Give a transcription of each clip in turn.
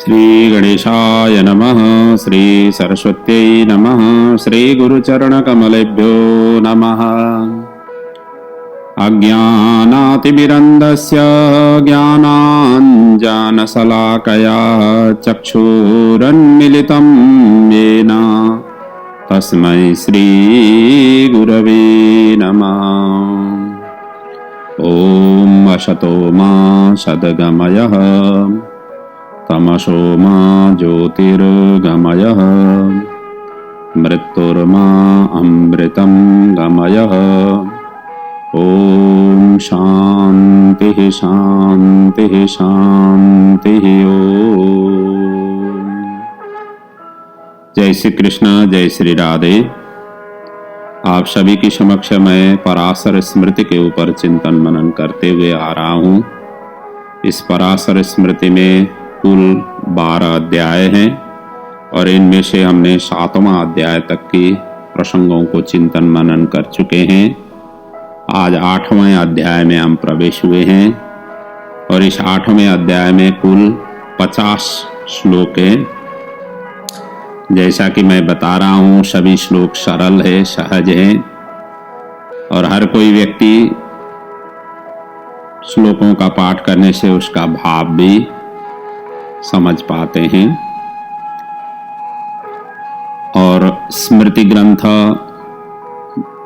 श्री गणेशाय नमः। श्री सरस्वत्यै नमः। श्री गुरुचरणकमलेभ्यो नमः। अज्ञानातिमिरन्दस्य ज्ञानाञ्जनशलाकया चक्षुरुन्मिलितं येन तस्मै श्रीगुरवे नमः। ॐ असतो मा सद्गमयः तमसो मा ज्योतिर्गमयः मृत्युर्मा अमृतं गमयः। ॐ शान्तिः शान्तिः शान्तिः। ओम। जय श्री कृष्ण, जय श्री राधे। आप सभी की समक्ष मैं पराशर स्मृति के ऊपर चिंतन मनन करते हुए आ रहा हूँ। इस पराशर स्मृति में कुल 12 अध्याय हैं और इनमें से हमने 7वां अध्याय तक की प्रसंगों को चिंतन मनन कर चुके हैं। आज 8वें अध्याय में हम प्रवेश हुए हैं और इस 8वें अध्याय में कुल 50 श्लोक हैं। जैसा कि मैं बता रहा हूँ, सभी श्लोक सरल है, सहज हैं और हर कोई व्यक्ति श्लोकों का पाठ करने से उसका भाव भी समझ पाते हैं। और स्मृति ग्रंथ,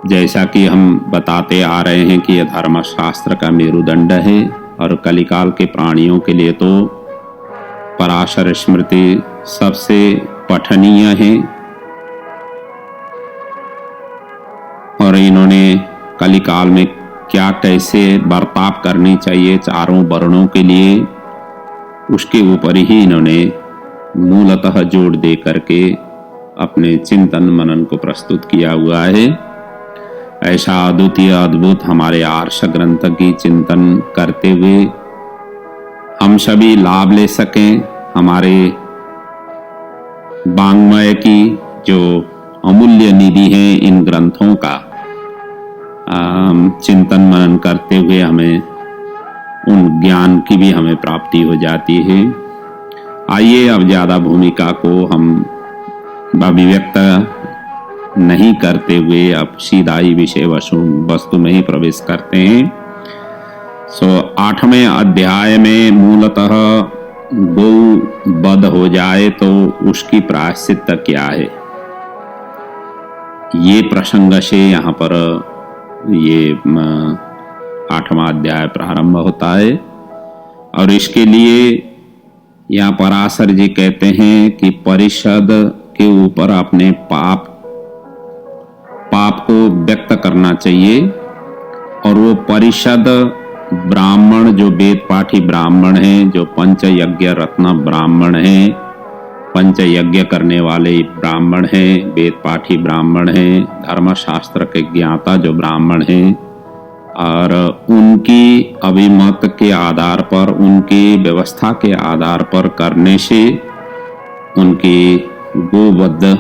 जैसा कि हम बताते आ रहे हैं कि यह धर्मशास्त्र का मेरुदंड है और कलिकाल के प्राणियों के लिए तो पराशर स्मृति सबसे पठनीय है। और इन्होंने कलिकाल में क्या कैसे बर्ताव करनी चाहिए चारों वर्णों के लिए, उसके ऊपर ही इन्होंने मूलतः जोर दे करके अपने चिंतन मनन को प्रस्तुत किया हुआ है। ऐसा अद्वितीय अद्भुत हमारे आर्ष ग्रंथ की चिंतन करते हुए हम सभी लाभ ले सकें। हमारे वाङ्मय की जो अमूल्य निधि है इन ग्रंथों का चिंतन मनन करते हुए हमें उन ज्ञान की भी हमें प्राप्ति हो जाती है। आइए अब ज्यादा भूमिका को हम अभिव्यक्त नहीं करते हुए अब सीधा ही विषय वस्तु में ही प्रवेश करते हैं। 8वें अध्याय में मूलतः गौ वध हो जाए तो उसकी प्रायश्चित क्या है, ये प्रसंग से यहाँ पर ये 8वां अध्याय प्रारंभ होता है। और इसके लिए यहाँ पराशर जी कहते हैं कि परिषद के ऊपर अपने पाप को व्यक्त करना चाहिए। और वो परिषद ब्राह्मण, जो वेद पाठी ब्राह्मण हैं, जो पंच यज्ञ रत्न ब्राह्मण हैं, पंच यज्ञ करने वाले ब्राह्मण हैं, वेद पाठी ब्राह्मण हैं, धर्मशास्त्र के ज्ञाता जो ब्राह्मण हैं, और उनकी अभिमत के आधार पर, उनकी व्यवस्था के आधार पर करने से उनकी गोवध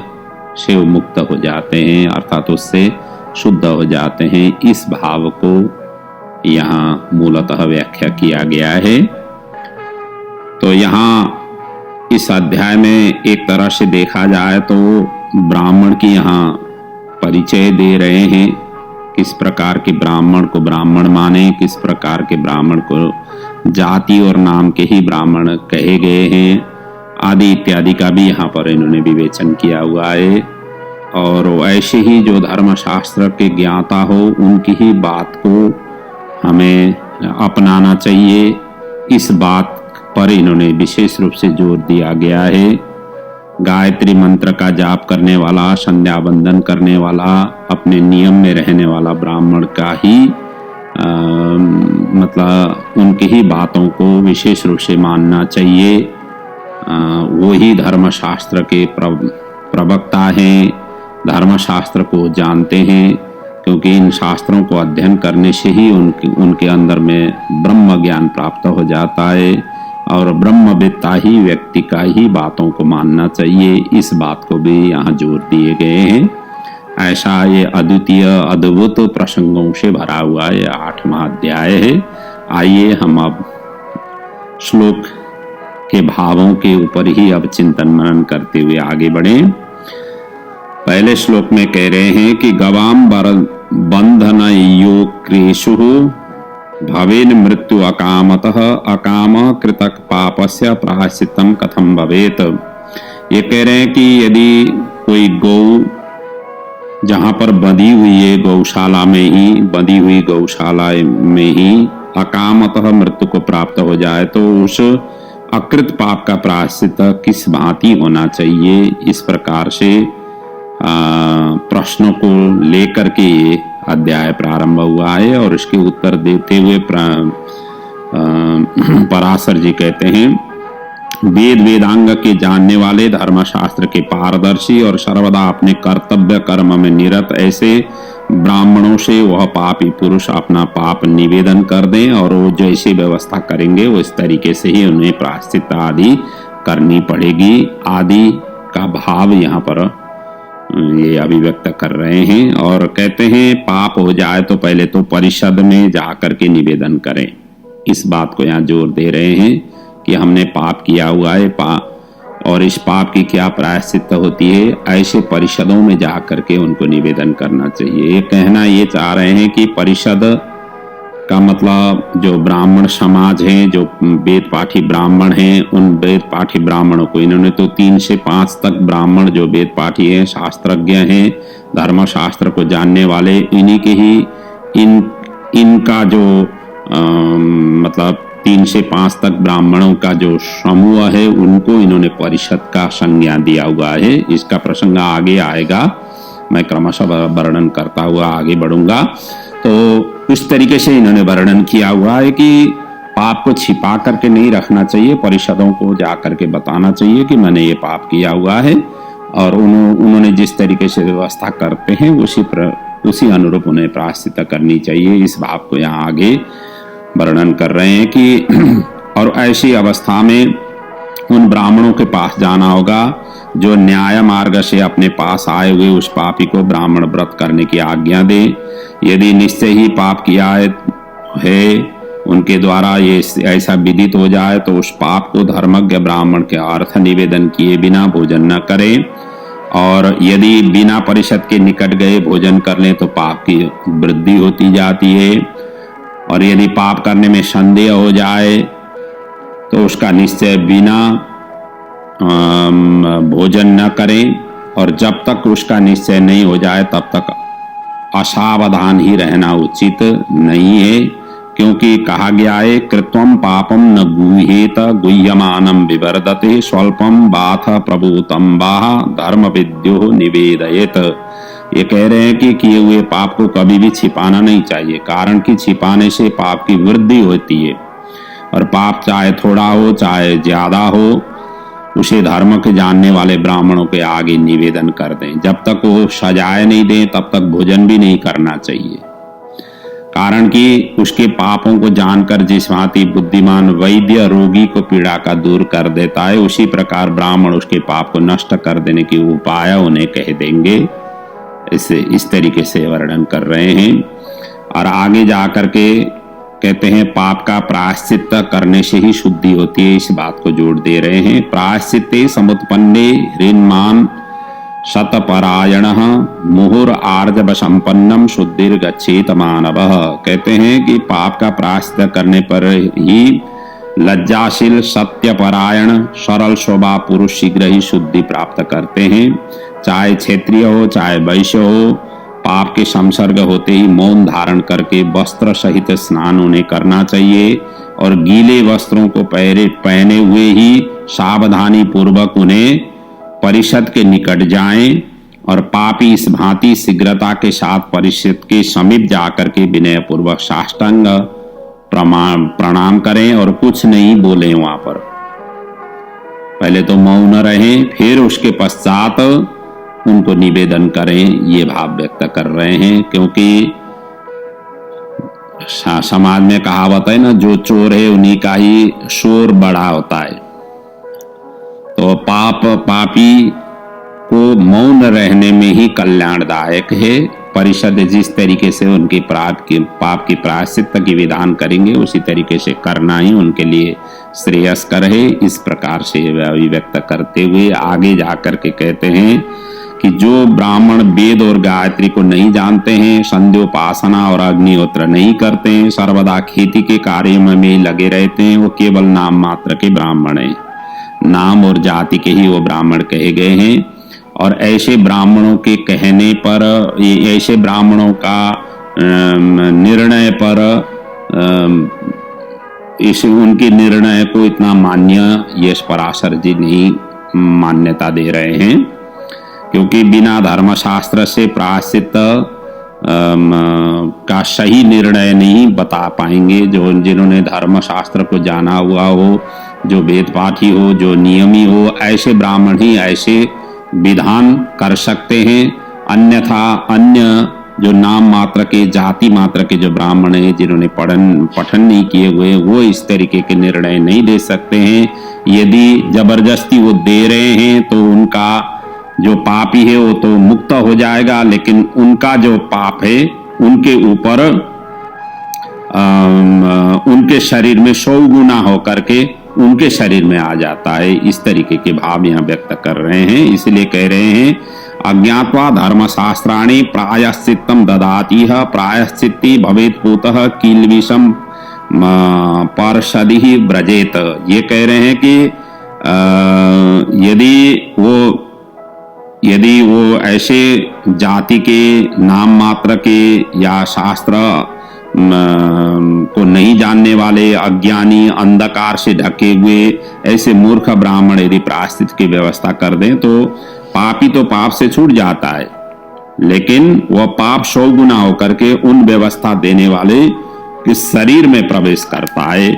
से मुक्त हो जाते हैं, अर्थात उससे शुद्ध हो जाते हैं। इस भाव को यहाँ मूलतः व्याख्या किया गया है। तो यहाँ इस अध्याय में एक तरह से देखा जाए तो ब्राह्मण की यहाँ परिचय दे रहे हैं, किस प्रकार के ब्राह्मण को ब्राह्मण माने, किस प्रकार के ब्राह्मण को जाति और नाम के ही ब्राह्मण कहे गए हैं, आदि इत्यादि का भी यहाँ पर इन्होंने विवेचन किया हुआ है। और ऐसे ही जो धर्मशास्त्र के ज्ञाता हो उनकी ही बात को हमें अपनाना चाहिए, इस बात पर इन्होंने विशेष रूप से जोर दिया गया है। गायत्री मंत्र का जाप करने वाला, संध्या वंदन करने वाला, अपने नियम में रहने वाला ब्राह्मण का ही मतलब उनकी ही बातों को विशेष रूप से मानना चाहिए। वो ही धर्मशास्त्र के प्रवक्ता हैं, धर्मशास्त्र को जानते हैं, क्योंकि इन शास्त्रों को अध्ययन करने से ही उनके अंदर में ब्रह्म ज्ञान प्राप्त हो जाता है और ब्रह्मवेत्ता ही व्यक्ति का ही बातों को मानना चाहिए। इस बात को भी यहाँ जोर दिए गए हैं। ऐसा ये अद्वितीय अद्भुत प्रसंगों से भरा हुआ ये 8वां अध्याय है। आइए हम अब श्लोक के भावों के ऊपर ही अब चिंतन मनन करते हुए आगे बढ़े। पहले श्लोक में कह रहे हैं कि गवाम बंधन यो क्रेशु भवेन मृत्यु अकामतः अकाम कृतक पापस्य प्रायश्चित्तम कथम भवेत। ये कह रहे हैं कि यदि कोई गौ जहां पर बंधी हुई है गौशाला में ही, बंधी हुई गौशाला में ही अकामतः मृत्यु को प्राप्त हो जाए तो उस अकृत पाप का प्रायश्चित किस भांति होना चाहिए, इस प्रकार से प्रश्नों को लेकर के ये अध्याय प्रारंभ हुआ है। और इसके उत्तर देते हुए पराशर जी कहते हैं, वेद वेदांग के जानने वाले, धर्मशास्त्र के पारदर्शी और सर्वदा अपने कर्तव्य कर्म में निरत ऐसे ब्राह्मणों से वह पापी पुरुष अपना पाप निवेदन कर दें और वो जैसी व्यवस्था करेंगे उस तरीके से ही उन्हें प्रायश्चित आदि करनी पड़ेगी आदि का भाव यहाँ पर ये अभिव्यक्त कर रहे हैं। और कहते हैं पाप हो जाए तो पहले तो परिषद में जाकर के निवेदन करें। इस बात को यहाँ जोर दे रहे हैं कि हमने पाप किया हुआ है, और इस पाप की क्या प्रायश्चित होती है, ऐसे परिषदों में जाकर के उनको निवेदन करना चाहिए। ये कहना ये चाह रहे हैं कि परिषद का मतलब जो ब्राह्मण समाज है, जो वेद पाठी ब्राह्मण हैं, उन वेद पाठी ब्राह्मणों को इन्होंने तो 3 से 5 तक ब्राह्मण जो वेद पाठी हैं, शास्त्रज्ञ हैं, धर्मशास्त्र को जानने वाले, इन्हीं के ही इनका जो मतलब 3 से 5 तक ब्राह्मणों का जो समूह है उनको इन्होंने परिषद का संज्ञा दिया हुआ है। इसका प्रसंग आगे आएगा, मैं क्रमशः वर्णन करता हुआ आगे बढ़ूंगा। तो इस तरीके से इन्होंने वर्णन किया हुआ है कि पाप को छिपा करके नहीं रखना चाहिए, परिषदों को जा करके बताना चाहिए कि मैंने ये पाप किया हुआ है, और उन्होंने जिस तरीके से व्यवस्था करते हैं उसी अनुरूप उन्हें प्रायश्चित करनी चाहिए। इस भाव को यहाँ आगे वर्णन कर रहे हैं कि और ऐसी अवस्था में उन ब्राह्मणों के पास जाना होगा जो न्याय मार्ग से अपने पास आए हुए उस पापी को ब्राह्मण व्रत करने की आज्ञा दे। यदि निश्चय ही पाप किया है उनके द्वारा ये ऐसा विदित हो जाए तो उस पाप को धर्मज्ञ ब्राह्मण के अर्थ निवेदन किए बिना भोजन न करें, और यदि बिना परिषद के निकट गए भोजन कर लें तो पाप की वृद्धि होती जाती है। और यदि पाप करने में संदेह हो जाए तो उसका निश्चय बिना भोजन न करें, और जब तक उसका निश्चय नहीं हो जाए तब तक असावधान ही रहना उचित नहीं है, क्योंकि कहा गया है कृत्वम पापम न गुह्येत गुह्यमानम विवर्धते स्वल्पम बाथ प्रभूतम बाह धर्म विद्यो निवेदयेत। ये कह रहे हैं कि किए हुए पाप को कभी भी छिपाना नहीं चाहिए, कारण कि छिपाने से पाप की वृद्धि होती है, और पाप चाहे थोड़ा हो चाहे ज्यादा हो उसे धर्म के जानने वाले ब्राह्मणों के आगे निवेदन कर दें। जब तक वो सजाए नहीं दें तब तक भोजन भी नहीं करना चाहिए, कारण कि उसके पापों को जानकर जिस भांति बुद्धिमान वैद्य रोगी को पीड़ा का दूर कर देता है, उसी प्रकार ब्राह्मण उसके पाप को नष्ट कर देने की उपाय उन्हें कह देंगे। इस तरीके से वर्णन कर रहे हैं। और आगे जाकर के कहते हैं पाप का प्रायश्चित करने से ही शुद्धि होती है, इस बात को जोड़ दे रहे हैं। प्रायश्चित्ते समुत्पन्ने ह्रीन्मान शतपरायण मुहुर आर्जव संपन्नम शुद्धिर्गच्छेत मानवः। कहते हैं कि पाप का प्रायश्चित करने पर ही लज्जाशील सत्यपरायण सरल स्वभाव पुरुष शीघ्र ही शुद्धि प्राप्त करते हैं। चाहे क्षेत्रीय हो चाहे वैश्य हो, पाप के संसर्ग होते ही मौन धारण करके वस्त्र सहित स्नान उन्हें करना चाहिए, और गीले वस्त्रों को पहने हुए ही सावधानी पूर्वक उन्हें परिषद के निकट जाएं, और पापी इस भांति शीघ्रता के साथ परिषद के समीप जाकर के विनय पूर्वक साष्टांग प्रणाम करें और कुछ नहीं बोले। वहां पर पहले तो मौन रहें, फिर उसके पश्चात उनको निवेदन करें, ये भाव व्यक्त कर रहे हैं। क्योंकि समाज में कहावत है ना, जो चोर है उन्हीं का ही शोर बड़ा होता है। तो पापी को मौन रहने में ही कल्याणदायक है, परिषद जिस तरीके से उनकी पाप की प्रायश्चित की विधान करेंगे उसी तरीके से करना ही उनके लिए श्रेयस्कर है। इस प्रकार से अभिव्यक्त करते हुए आगे जाकर के कहते हैं कि जो ब्राह्मण वेद और गायत्री को नहीं जानते हैं, संध्योपासना और अग्निहोत्र नहीं करते हैं, सर्वदा खेती के कार्य में लगे रहते हैं, वो केवल नाम मात्र के ब्राह्मण हैं। नाम और जाति के ही वो ब्राह्मण कहे गए हैं। और ऐसे ब्राह्मणों के कहने पर, ऐसे ब्राह्मणों का निर्णय पर, इस उनके निर्णय को इतना मान्य यश पराशर जी नहीं मान्यता दे रहे हैं, क्योंकि बिना धर्मशास्त्र से प्रायश्चित का सही निर्णय नहीं बता पाएंगे। जो जिन्होंने धर्मशास्त्र को जाना हुआ हो, जो वेद पाठी हो, जो नियमी हो, ऐसे ब्राह्मण ही ऐसे विधान कर सकते हैं। अन्यथा अन्य जो नाम मात्र के, जाति मात्र के जो ब्राह्मण हैं, जिन्होंने पठन नहीं किए हुए, वो इस तरीके के निर्णय नहीं दे सकते हैं। यदि जबरदस्ती वो दे रहे हैं तो उनका जो पापी है वो तो मुक्त हो जाएगा, लेकिन उनका जो पाप है उनके ऊपर उनके शरीर में 100 गुना होकर के उनके शरीर में आ जाता है। इस तरीके के भाव यहाँ व्यक्त कर रहे हैं। इसलिए कह रहे हैं अज्ञात्वा धर्मशास्त्राणि प्रायश्चित्तम ददातिह प्रायश्चित्ति भवेत् पूतः किल्बिषम पार्षदिहि व्रजेत। ये कह रहे हैं कि यदि वो ऐसे जाति के, नाम मात्र के या शास्त्र को नहीं जानने वाले, अज्ञानी, अंधकार से ढके हुए ऐसे मूर्ख ब्राह्मण यदि प्रायश्चित की व्यवस्था कर दें तो पापी तो पाप से छूट जाता है, लेकिन वह पाप 100 गुना होकर के उन व्यवस्था देने वाले के शरीर में प्रवेश करता है,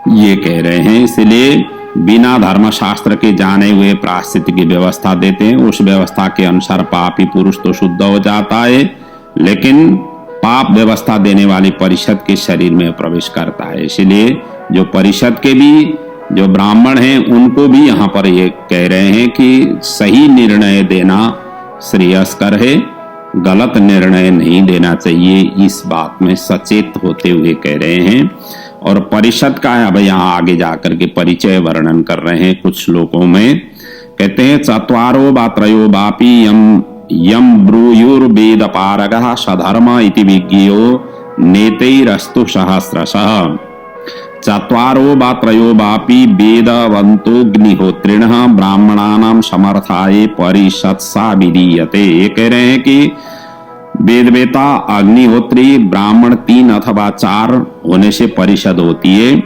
ये कह रहे हैं। इसलिए बिना धर्मशास्त्र के जाने हुए प्रायश्चित की व्यवस्था देते हैं, उस व्यवस्था के अनुसार पापी पुरुष तो शुद्ध हो जाता है, लेकिन पाप व्यवस्था देने वाली परिषद के शरीर में प्रवेश करता है। इसलिए जो परिषद के भी जो ब्राह्मण हैं उनको भी यहाँ पर ये कह रहे हैं कि सही निर्णय देना श्रेयस्कर है, गलत निर्णय नहीं देना चाहिए। इस बात में सचेत होते हुए कह रहे हैं। और परिषद का अब यहाँ आगे जाकर के परिचय वर्णन कर रहे हैं कुछ श्लोकों में। कहते हैं चत्वारो वा त्रयो वापि यम ब्रूयुर्वेद पारगः सधर्म इति विज्ञेयो नेतैरस्तु सहस्रशः। चत्वारो वा त्रयो वापि वेदवन्तोऽग्निहोत्रिणः ब्राह्मणानां समर्थाय परिषत्सा विधीयते। ये कह रहे हैं कि वेदवेता, अग्निहोत्री, ब्राह्मण 3 अथवा 4 होने से परिषद होती है।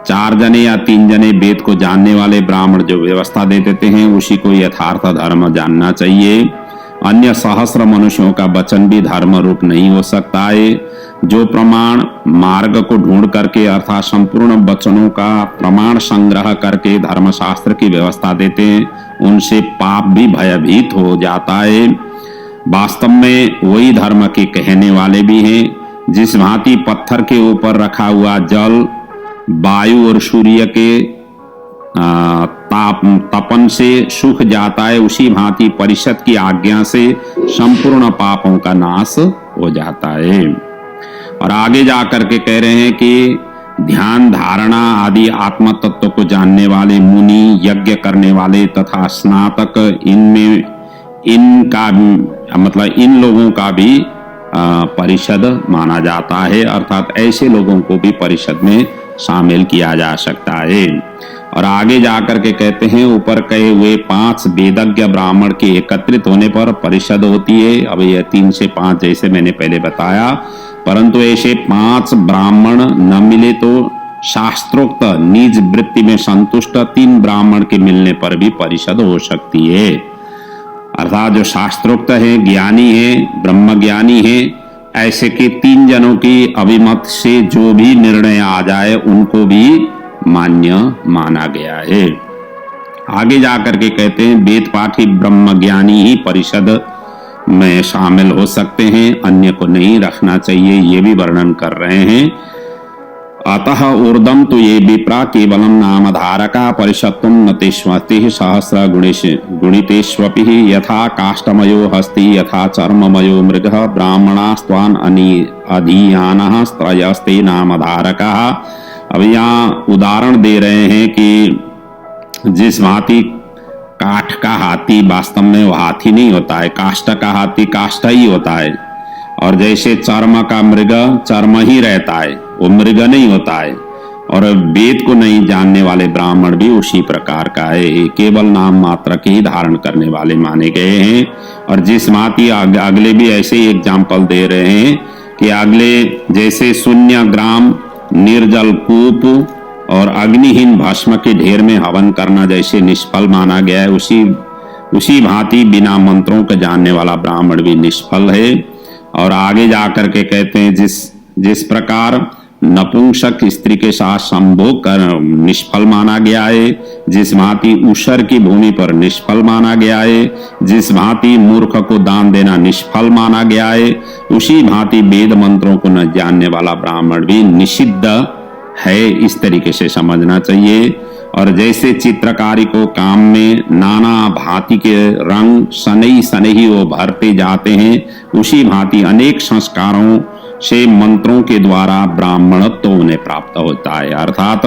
4 जने या 3 जने वेद को जानने वाले ब्राह्मण जो व्यवस्था दे देते हैं उसी को यथार्थ धर्म जानना चाहिए। अन्य सहस्र मनुष्यों का वचन भी धर्म रूप नहीं हो सकता है। जो प्रमाण मार्ग को ढूंढ करके अर्थात संपूर्ण वचनों का प्रमाण संग्रह करके धर्मशास्त्र की व्यवस्था देते हैं उनसे पाप भी भयभीत हो जाता है। वास्तव में वही धर्म के कहने वाले भी हैं। जिस भांति पत्थर के ऊपर रखा हुआ जल वायु और सूर्य के तपन से सूख जाता है, उसी भांति परिषद की आज्ञा से संपूर्ण पापों का नाश हो जाता है। और आगे जाकर के कह रहे हैं कि ध्यान, धारणा आदि आत्म तत्व को जानने वाले मुनि, यज्ञ करने वाले तथा स्नातक, इनका मतलब इन लोगों का भी परिषद माना जाता है। अर्थात ऐसे लोगों को भी परिषद में शामिल किया जा सकता है। और आगे जाकर के कहते हैं ऊपर कहे हुए 5 वेदज्ञ ब्राह्मण के एकत्रित होने पर परिषद होती है। अब यह 3 से 5 जैसे मैंने पहले बताया, परंतु ऐसे 5 ब्राह्मण न मिले तो शास्त्रोक्त निज वृत्ति में संतुष्ट 3 ब्राह्मण के मिलने पर भी परिषद हो सकती है। अर्थात जो शास्त्रोक्त है, ज्ञानी है, ब्रह्म ज्ञानी है, ऐसे के 3 जनों की अभिमत से जो भी निर्णय आ जाए उनको भी मान्य माना गया है। आगे जाकर के कहते हैं वेद पाठी ब्रह्म ज्ञानी ही परिषद में शामिल हो सकते हैं, अन्य को नहीं रखना चाहिए, ये भी वर्णन कर रहे हैं। अतः ऊर्ध्वं तु ये विप्रा केवलं नामधारका परिषत्वं न तेष्वति सहस्र गुणितेष्वपि यथा काष्ठमयो हस्ति यथा चर्ममयो मृगः ब्राह्मणास्त्वान् अधीयानः त्रयस्ते नामधारकाः। अब यहाँ उदाहरण दे रहे हैं कि जिस भांति काठ का हाथी वास्तव में वो हाथी नहीं होता है, काष्ठ का हाथी काष्ठ ही होता है, और जैसे चर्म का मृग चर्म ही रहता है, वो मृग नहीं होता है, और वेद को नहीं जानने वाले ब्राह्मण भी उसी प्रकार का है, केवल नाम मात्र के ही धारण करने वाले माने गए हैं। और जिस भांति अगले भी ऐसे ही एग्जाम्पल दे रहे हैं कि अगले जैसे शून्य ग्राम निर्जल कूप और अग्निहीन भस्म के ढेर में हवन करना जैसे निष्फल माना गया है, उसी भांति बिना मंत्रों के जानने वाला ब्राह्मण भी निष्फल है। और आगे जाकर के कहते हैं जिस प्रकार नपुंसक स्त्री के साथ संभोग कर निष्फल माना गया है, जिस भांति ऊषर की भूमि पर निष्फल माना गया है, जिस भांति मूर्ख को दान देना निष्फल माना गया है, उसी भांति वेद मंत्रों को न जानने वाला ब्राह्मण भी निषिद्ध है, इस तरीके से समझना चाहिए। और जैसे चित्रकारी को काम में नाना भांति के रंग सनई सनही वो भरते जाते हैं, उसी भांति अनेक संस्कारों से मंत्रों के द्वारा ब्राह्मणत्व उन्हें प्राप्त होता है। अर्थात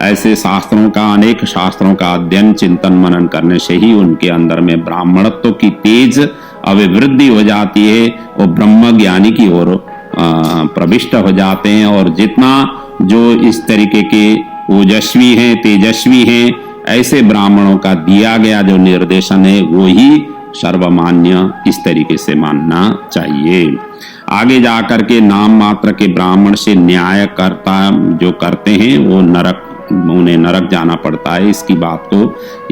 ऐसे शास्त्रों का अनेक शास्त्रों का अध्ययन चिंतन मनन करने से ही उनके अंदर में ब्राह्मणत्व की तेज अभिवृद्धि हो जाती है, वो ब्रह्म ज्ञानी की ओर प्रविष्ट हो जाते हैं। और जितना जो इस तरीके के ओजस्वी हैं तेजस्वी हैं ऐसे ब्राह्मणों का दिया गया जो निर्देशन है वो ही सर्वमान्य इस तरीके से मानना चाहिए। आगे जाकर के नाम मात्र के ब्राह्मण से न्याय करता जो करते हैं वो उन्हें नरक जाना पड़ता है, इसकी बात को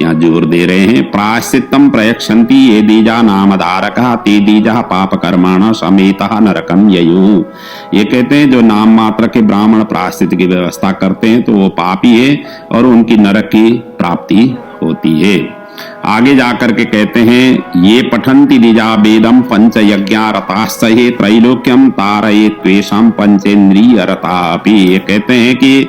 यहाँ जोर दे रहे हैं। प्रायश्चित्तम प्रयक्षन्ति ये दीजा नामधारका ते दीजा पाप कर्माण समेतः नरकम ययु। ये कहते हैं जो नाम मात्र के ब्राह्मण प्रायश्चित की व्यवस्था करते हैं तो वो पापी है और उनकी नरक की प्राप्ति होती है। आगे जाकर के कहते हैं ये पठन्ति दिजा वेदम पंच यज्ञा रताश्चये त्रैलोक्यम तारये त्वेषाम पंचेन्द्रिय रता अपि। ये कहते हैं कि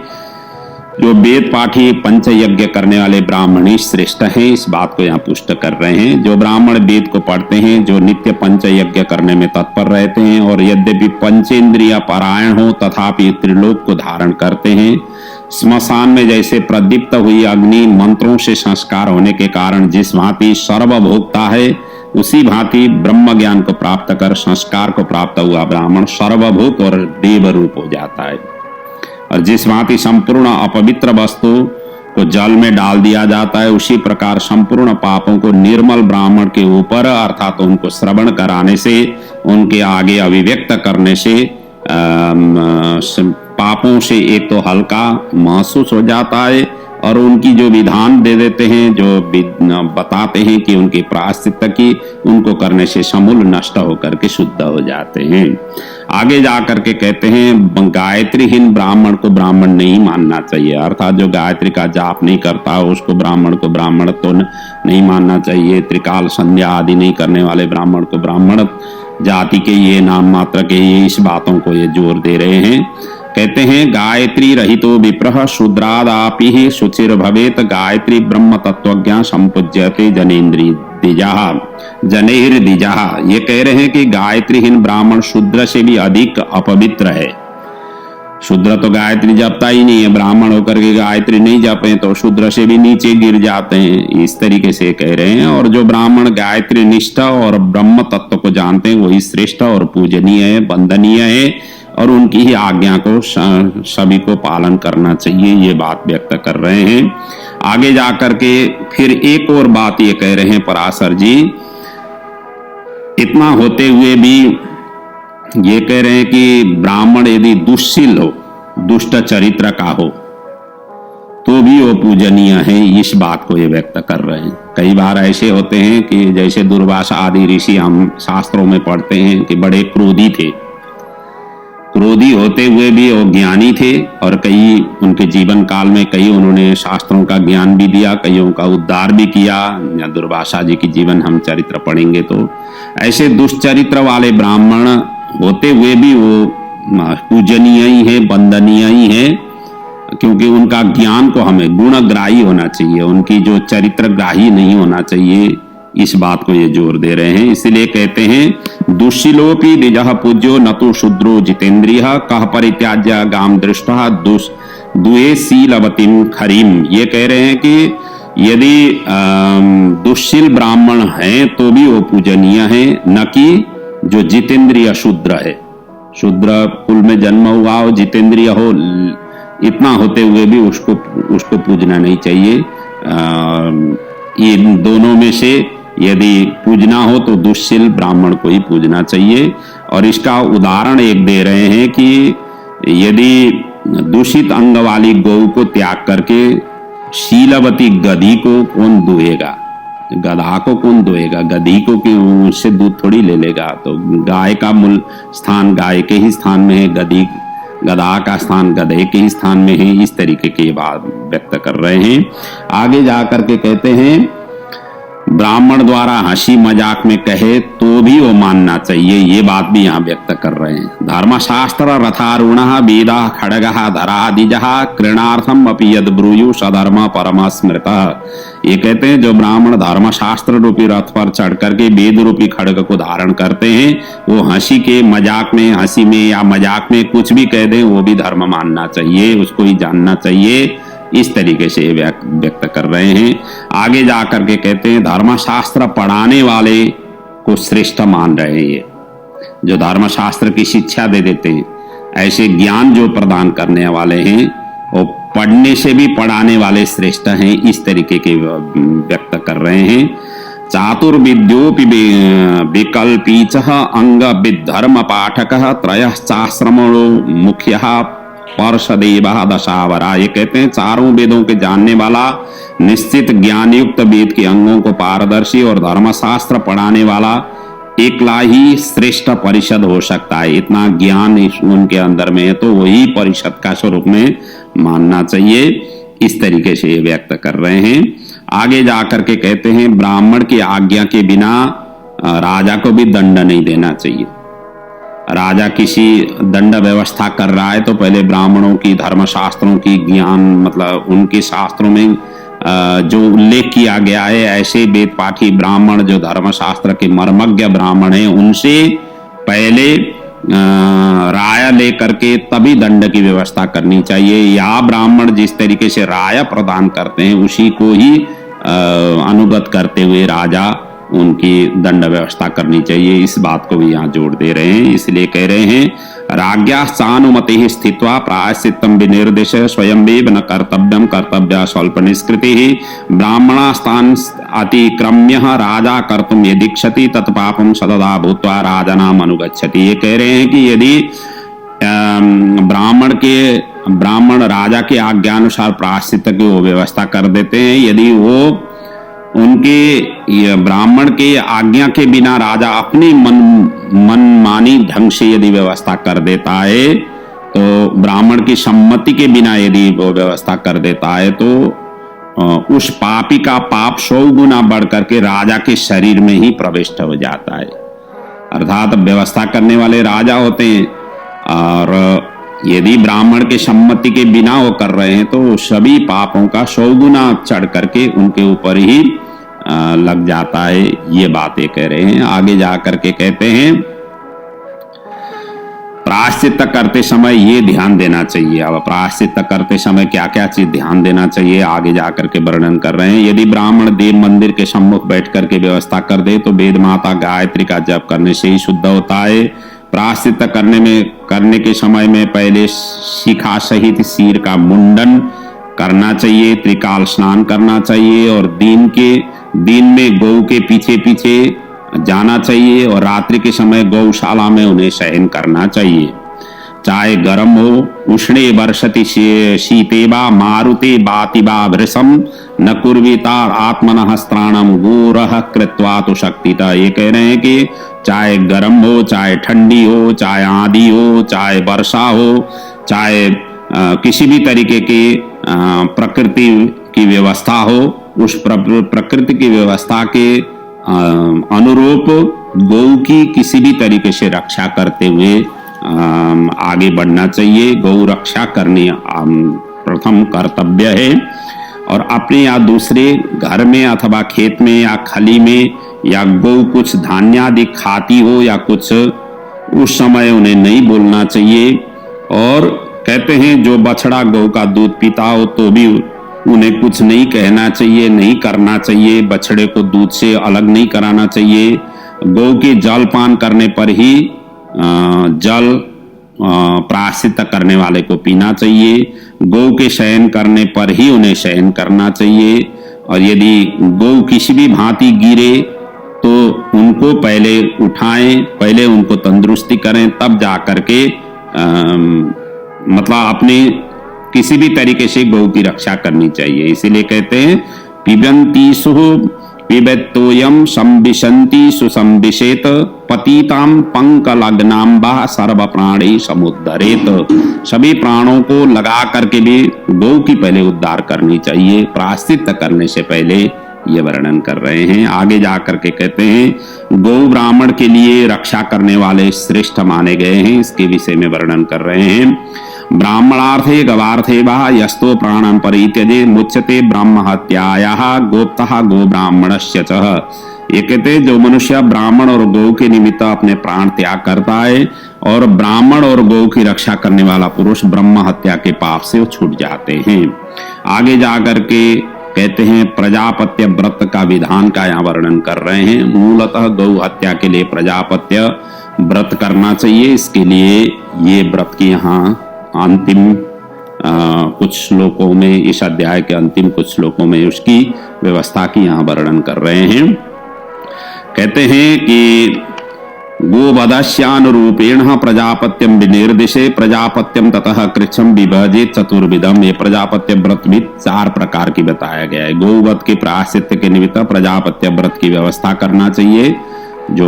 जो वेद पाठी पंच यज्ञ करने वाले ब्राह्मण ही श्रेष्ठ हैं, इस बात को यहाँ पुष्ट कर रहे हैं। जो ब्राह्मण वेद को पढ़ते हैं, जो नित्य पंच यज्ञ करने में तत्पर रहते हैं और यद्यपि पंचेंद्रिय परायण हो तथापि त्रिलोक को धारण करते हैं, स्मशान में जैसे प्रदीप्त हुई अग्नि मंत्रों से संस्कार होने के कारण जिस भांति सर्वभोक्ता है, उसी भांति ब्रह्म ज्ञान को प्राप्त कर संस्कार को प्राप्त हुआ ब्राह्मण सर्वभूत और देव रूप हो जाता है। और जिस भांति संपूर्ण अपवित्र वस्तु को जल में डाल दिया जाता है, उसी प्रकार संपूर्ण पापों को निर्मल ब्राह्मण के ऊपर अर्थात उनको श्रवण कराने से, उनके आगे अभिव्यक्त करने से पापों से एक तो हल्का महसूस हो जाता है और उनकी जो विधान दे देते हैं, जो बताते हैं कि उनके प्रायश्चित्त की, उनको करने से समूल नष्ट होकर के शुद्ध हो जाते हैं। आगे जाकर के कहते हैं गायत्रीहीन ब्राह्मण को ब्राह्मण नहीं मानना चाहिए, अर्थात जो गायत्री का जाप नहीं करता उसको ब्राह्मण को ब्राह्मण तो नहीं मानना चाहिए। त्रिकाल संध्या आदि नहीं करने वाले ब्राह्मण को ब्राह्मण जाति के ये नाम मात्र के ये इस बातों को ये जोर दे रहे हैं। कहते हैं गायत्री रहितो विप्रह शूद्रादापि शुचिर भवेत गायत्री ब्रह्म तत्वज्ञा संपूज्यते जनेन्द्री जनेर दिजा। ये कह रहे हैं कि गायत्रीहीन ब्राह्मण शूद्र से भी अधिक अपवित्र है। शूद्र तो गायत्री जपता ही नहीं है, ब्राह्मण होकर के गायत्री नहीं जपे तो शूद्र से भी नीचे गिर जाते हैं, इस तरीके से कह रहे हैं। और जो ब्राह्मण गायत्री निष्ठा और ब्रह्म तत्व को जानते हैं वही श्रेष्ठ और पूजनीय है, वंदनीय है और उनकी ही आज्ञा को सभी को पालन करना चाहिए, ये बात व्यक्त कर रहे हैं। आगे जाकर के फिर एक और बात ये कह रहे हैं पराशर जी, इतना होते हुए भी ये कह रहे हैं कि ब्राह्मण यदि दुष्शील हो, दुष्ट चरित्र का हो तो भी वो पूजनीय है, इस बात को ये व्यक्त कर रहे हैं। कई बार ऐसे होते हैं कि जैसे दुर्वासा आदि ऋषि हम शास्त्रों में पढ़ते हैं कि बड़े क्रोधी थे, क्रोधी होते हुए भी वो ज्ञानी थे और कई उनके जीवन काल में कई उन्होंने शास्त्रों का ज्ञान भी दिया, कईयों का उद्धार भी किया। या दुर्वासा जी की जीवन हम चरित्र पढ़ेंगे तो ऐसे दुष्चरित्र वाले ब्राह्मण होते हुए भी वो पूजनीय ही है, वंदनीय ही है क्योंकि उनका ज्ञान को हमें गुणग्राही होना चाहिए, उनकी जो चरित्रग्राही नहीं होना चाहिए, इस बात को ये जोर दे रहे हैं। इसलिए कहते हैं दुशीलोपी द्विजः पूज्यो न तो शूद्रो जितेंद्रिय कह परित्याज्य गाम दृष्टा दुए शीलवतीम खरीम। ये कह रहे हैं कि यदि दुशील ब्राह्मण हैं तो भी वो पूजनीय है, न कि जो जितेंद्रिय शूद्र है। शूद्र कुल में जन्म हुआ हो, जितेंद्रिय हो, इतना होते हुए भी उसको पूजना नहीं चाहिए। इन दोनों में से यदि पूजना हो तो दुष्शील ब्राह्मण को ही पूजना चाहिए। और इसका उदाहरण एक दे रहे हैं कि यदि दूषित अंग वाली गौ को त्याग करके शीलवती गधी को कौन दुहेगा, गधा को कौन दुहेगा, गधी को क्यों, उससे दूध थोड़ी ले लेगा। तो गाय का मूल स्थान गाय के ही स्थान में है, गधा का स्थान गधे के ही स्थान में है। इस तरीके की बात व्यक्त कर रहे हैं। आगे जाकर के कहते हैं ब्राह्मण द्वारा हंसी मजाक में कहे तो भी वो मानना चाहिए, ये बात भी यहाँ व्यक्त कर रहे हैं। धर्मशास्त्र रथारूढ़ वेदा खड़ग धरा दिज कृणार्थम अपि यद ब्रूयु सधर्म परम स्मृत। ये कहते हैं जो ब्राह्मण धर्मशास्त्र रूपी रथ पर चढ़ करके वेद रूपी खड़ग को धारण करते हैं, वो हंसी के मजाक में, हंसी में या मजाक में कुछ भी कह दें वो भी धर्म मानना चाहिए, उसको ही जानना चाहिए। इस तरीके से व्यक्त कर रहे हैं। आगे जाकर के कहते हैं धर्मशास्त्र पढ़ाने वाले को श्रेष्ठ मान रहे हैं। ये जो धर्मशास्त्र की शिक्षा दे देते हैं, ऐसे ज्ञान जो प्रदान करने वाले हैं, वो पढ़ने से भी पढ़ाने वाले श्रेष्ठ हैं। इस तरीके के व्यक्त कर रहे हैं। चातुर्विद्योपि विकल्पीच अंग विधर्म पाठक त्रयश्चाश्रमणो मुख्यः पर्षदेव दशावरा। ये कहते हैं चारों वेदों के जानने वाला, निश्चित ज्ञान युक्त वेद के अंगों को पारदर्शी और धर्मशास्त्र पढ़ाने वाला एकला ही श्रेष्ठ परिषद हो सकता है। इतना ज्ञान उनके अंदर में है तो वही परिषद का स्वरूप में मानना चाहिए। इस तरीके से व्यक्त कर रहे हैं। आगे जाकर के कहते हैं ब्राह्मण की आज्ञा के बिना राजा को भी दंड नहीं देना चाहिए। राजा किसी दंड व्यवस्था कर रहा है तो पहले ब्राह्मणों की धर्मशास्त्रों की ज्ञान, मतलब उनके शास्त्रों में जो उल्लेख किया गया है, ऐसे वेद पाठी ब्राह्मण जो धर्मशास्त्र के मर्मज्ञ ब्राह्मण हैं, उनसे पहले राय लेकर के तभी दंड की व्यवस्था करनी चाहिए। या ब्राह्मण जिस तरीके से राय प्रदान करते हैं उसी को ही अनुगत करते हुए राजा उनकी दंड व्यवस्था करनी चाहिए। इस बात को भी यहाँ जोड़ दे रहे हैं। इसलिए कह रहे हैं राज्ञा सानुमति स्थित्वा प्रायश्चित्तम विनिर्देश स्वयंवेव न कर्तव्यम कर्तव्य स्वल्प निष्कृति ब्राह्मणास्तान अतिक्रम्य राजा कर्तुम यदीक्षति तत्पापम सददा भूत्वा राजनाम अनुगच्छति। ये कह रहे हैं कि यदि ब्राह्मण राजा के आज्ञानुसार प्रायश्चित्त की वो व्यवस्था कर देते हैं, यदि वो उनके ब्राह्मण के आज्ञा के बिना राजा अपनी मनमानी ढंग से यदि व्यवस्था कर देता है, तो ब्राह्मण की सम्मति के बिना यदि वो व्यवस्था कर देता है तो उस पापी का पाप 100 गुना बढ़ करके राजा के शरीर में ही प्रविष्ट हो जाता है। अर्थात व्यवस्था करने वाले राजा होते हैं और यदि ब्राह्मण के सम्मति के बिना वो कर रहे हैं तो सभी पापों का 100 गुना चढ़ करके उनके ऊपर ही लग जाता है। ये बातें कह रहे हैं। आगे जाकर के कहते हैं प्रायश्चित करते समय ये ध्यान देना चाहिए। अब प्रायश्चित करते समय क्या क्या चीज ध्यान देना चाहिए आगे जाकर के वर्णन कर रहे हैं। यदि ब्राह्मण देव मंदिर के सम्मुख बैठ करके व्यवस्था कर दे तो वेद माता गायत्री का जप करने से ही शुद्ध होता है। प्रायश्चित करने के समय में पहले शिखा सहित सिर का मुंडन करना चाहिए, त्रिकाल स्नान करना चाहिए और दिन में गौ के पीछे पीछे जाना चाहिए और रात्रि के समय गौशाला में उन्हें शयन करना चाहिए। चाहे गर्म हो, उष्णे वर्षति शीतेवा मारुते बातिवा वृषम न कुर्वीता आत्मनः स्त्राणम गोरह कृत्वा तो शक्तिता। ये कह रहे हैं कि चाहे गर्म हो, चाहे ठंडी हो, चाहे आंधी हो, चाहे वर्षा हो, चाहे किसी भी तरीके की प्रकृति की व्यवस्था हो, उस प्रकृति की व्यवस्था के अनुरूप गौ की किसी भी तरीके से रक्षा करते हुए आगे बढ़ना चाहिए। गौ रक्षा करनी प्रथम कर्तव्य है। और अपने या दूसरे घर में अथवा खेत में या खली में या गौ कुछ धान्य आदि खाती हो या कुछ, उस समय उन्हें नहीं बोलना चाहिए। और कहते हैं जो बछड़ा गौ का दूध पीता हो तो भी उन्हें कुछ नहीं कहना चाहिए, नहीं करना चाहिए, बछड़े को दूध से अलग नहीं कराना चाहिए। गौ के जल पान करने पर ही जल प्रायश्चित करने वाले को पीना चाहिए। गौ के शयन करने पर ही उन्हें शयन करना चाहिए। और यदि गौ किसी भी भांति गिरे तो उनको पहले उठाएं, पहले उनको तंदुरुस्ती करें, तब जा करके मतलब अपने किसी भी तरीके से गौ की रक्षा करनी चाहिए। इसीलिए कहते हैं पिबंती सुः पिबेत्तोयम संविशंति सुसंविशेत पतिताम पंकलग्नाम्बा सर्व प्राणी समुद्धरेत। सभी प्राणों को लगा करके भी गौ की पहले उद्धार करनी चाहिए, प्रायश्चित करने से पहले, ये वर्णन कर रहे हैं। आगे जाकर के कहते हैं गौ ब्राह्मण के लिए रक्षा करने वाले श्रेष्ठ माने गए हैं, इसके विषय में वर्णन कर रहे हैं। ब्राह्मणार्थे गवार्थे वा यस्तो प्राणं परित्यजे मुच्यते ब्रह्म हत्यायाः गोप्तः गो ब्राह्मणस्य च। ये कहते जो मनुष्य ब्राह्मण और गौ के निमित्त अपने प्राण त्याग करता है और ब्राह्मण और गौ की रक्षा करने वाला पुरुष ब्रह्म हत्या के पाप से छूट जाते हैं। आगे जाकर के कहते हैं प्रजापत्य व्रत का विधान का यहाँ वर्णन कर रहे हैं। मूलतः गौ हत्या के लिए प्रजापत्य व्रत करना चाहिए। इसके लिए ये व्रत की यहाँ अंतिम कुछ श्लोकों में, इस अध्याय के अंतिम कुछ श्लोकों में उसकी व्यवस्था की यहाँ वर्णन कर रहे हैं। कहते हैं कि गोवधस्यानुरूपेण प्रजापत्यम विनिर्दिशे प्रजापत्यम ततः कृच्छम विभजेत चतुर्विधम। ये प्रजापत्य व्रत भी 4 प्रकार की बताया गया है। गौवध के प्रायश्चित के निमित्त प्रजापत्य व्रत की व्यवस्था करना चाहिए। जो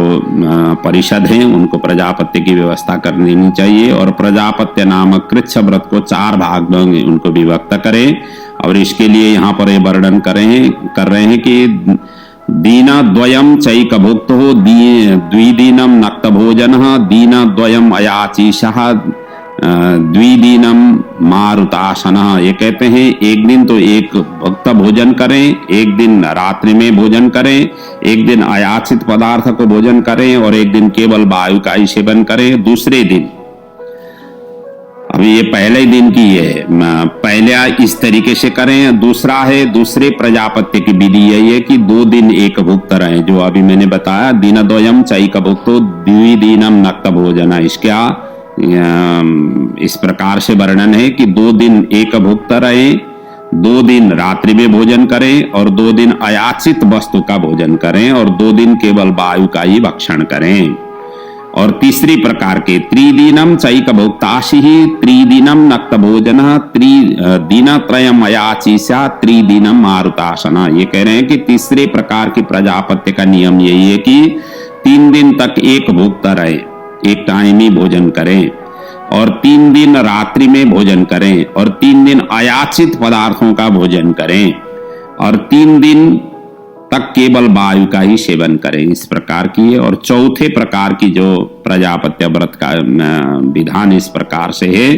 परिषद हैं उनको प्रजापत्य की व्यवस्था करनी चाहिए और प्रजापत्य नामक कृच्छ व्रत को 4 भाग में उनको विभक्त करें। और इसके लिए यहाँ पर ये वर्णन कर रहे हैं कि दीनद्वयम चैक भुक्तो द्विदीनम नक्त भोजन दीनद्वयम अयाचीषः द्विदीनम मारुतासन। ये कहते हैं एक दिन तो एक भक्त भोजन करें, एक दिन रात्रि में भोजन करें, एक दिन अयाचित पदार्थ को भोजन करें और एक दिन केवल वायु का ही सेवन करें। दूसरे दिन, अभी ये पहले दिन की है, पहले इस तरीके से करें। दूसरा है, दूसरे प्रजापत्य की विधि यही है कि 2 दिन एक भुक्त रहे, जो अभी मैंने बताया दीनद्वयम चैक भुक्तो द्विदीनम नक्त भोजन। इसका इस प्रकार से वर्णन है कि 2 दिन एक भुक्त रहे, 2 दिन रात्रि में भोजन करें और 2 दिन अयाचित वस्तु का भोजन करें और 2 दिन केवल वायु का ही भक्षण करें। और तीसरी प्रकार के त्रिदीनम चैक भुक्ताशि त्रिदीनम नक्त भोजन त्रिदीनत्रयम अयाचीषा त्रिदीनम मारुतासन। ये कह रहे हैं कि तीसरे प्रकार की प्रजापत्य का नियम यही है कि 3 दिन तक एक भुक्त रहे, एक टाइम ही भोजन करें और 3 दिन रात्रि में भोजन करें और 3 दिन अयाचित पदार्थों का भोजन करें और 3 दिन तक केवल वायु का ही सेवन करें। इस प्रकार की है। और चौथे प्रकार की जो प्रजापत्य व्रत का विधान इस प्रकार से है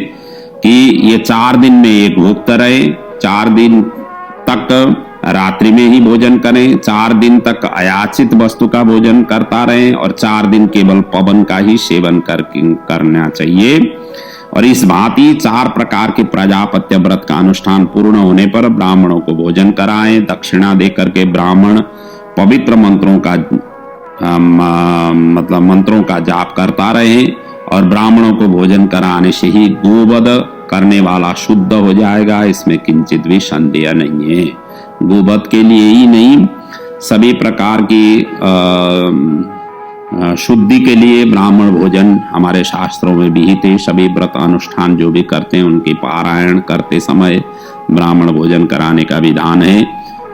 कि ये 4 दिन में एक भुक्त रहे, 4 दिन तक रात्रि में ही भोजन करें, 4 दिन तक अयाचित वस्तु का भोजन करता रहे और 4 दिन केवल पवन का ही सेवन करना चाहिए। और इस भांति 4 प्रकार के प्रजापत्य व्रत का अनुष्ठान पूर्ण होने पर ब्राह्मणों को भोजन कराएं। दक्षिणा दे करके ब्राह्मण पवित्र मंत्रों का मतलब मंत्रों का जाप करता रहे और ब्राह्मणों को भोजन कराने से ही गोवध करने वाला शुद्ध हो जाएगा। इसमें किंचित भी संदेह नहीं है। गोवध के लिए ही नहीं, सभी प्रकार की शुद्धि के लिए ब्राह्मण भोजन हमारे शास्त्रों में विहित है। सभी व्रत अनुष्ठान जो भी करते हैं उनके पारायण करते समय ब्राह्मण भोजन कराने का विधान है।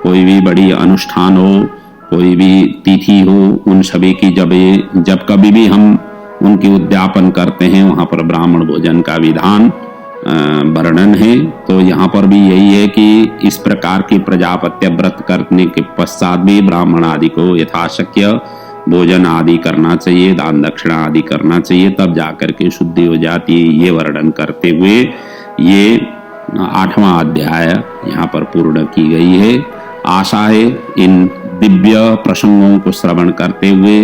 कोई भी बड़ी अनुष्ठान हो, कोई भी तिथि हो, उन सभी की जब कभी भी हम उनकी उद्यापन करते हैं वहां पर ब्राह्मण भोजन का विधान वर्णन है। तो यहाँ पर भी यही है कि इस प्रकार की प्रजापत्य व्रत करने के पश्चात भी ब्राह्मण आदि को यथाशक्य भोजन आदि करना चाहिए, दान दक्षिणा आदि करना चाहिए, तब जाकर के शुद्धि हो जाती है। ये वर्णन करते हुए ये 8वां अध्याय यहाँ पर पूर्ण की गई है। आशा है इन दिव्य प्रसंगों को श्रवण करते हुए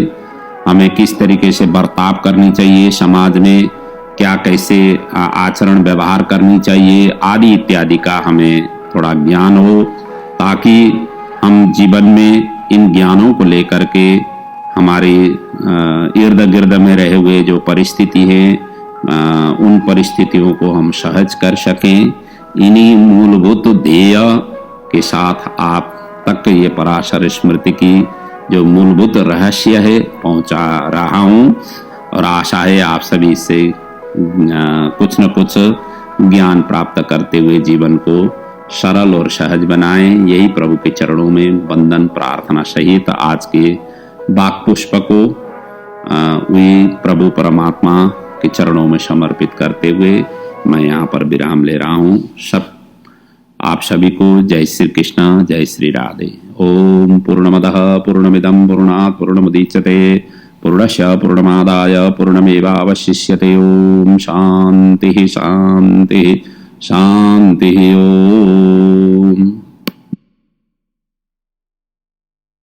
हमें किस तरीके से बर्ताव करनी चाहिए, समाज में क्या कैसे आचरण व्यवहार करनी चाहिए आदि इत्यादि का हमें थोड़ा ज्ञान हो, ताकि हम जीवन में इन ज्ञानों को लेकर के हमारे इर्द गिर्द में रहे हुए जो परिस्थिति है उन परिस्थितियों को हम सहज कर सकें। इन्हीं मूलभूत ध्येय के साथ आप तक ये पराशर स्मृति की जो मूलभूत रहस्य है पहुंचा रहा हूं, और आशा है आप सभी से कुछ न कुछ ज्ञान प्राप्त करते हुए जीवन को सरल और सहज बनाएं। यही प्रभु के चरणों में वंदन प्रार्थना सहित आज के वाक पुष्प को वही प्रभु परमात्मा के चरणों में समर्पित करते हुए मैं यहाँ पर विराम ले रहा हूँ। सब आप सभी को जय श्री कृष्ण, जय श्री राधे। ओम पूर्णमदः पूर्णमिदं पूर्णात् पूर्णमुदच्यते पूर्णस्य पूर्णमादाय पूर्णमेवावशिष्यते। ओम शांति शांति शांति। ओम।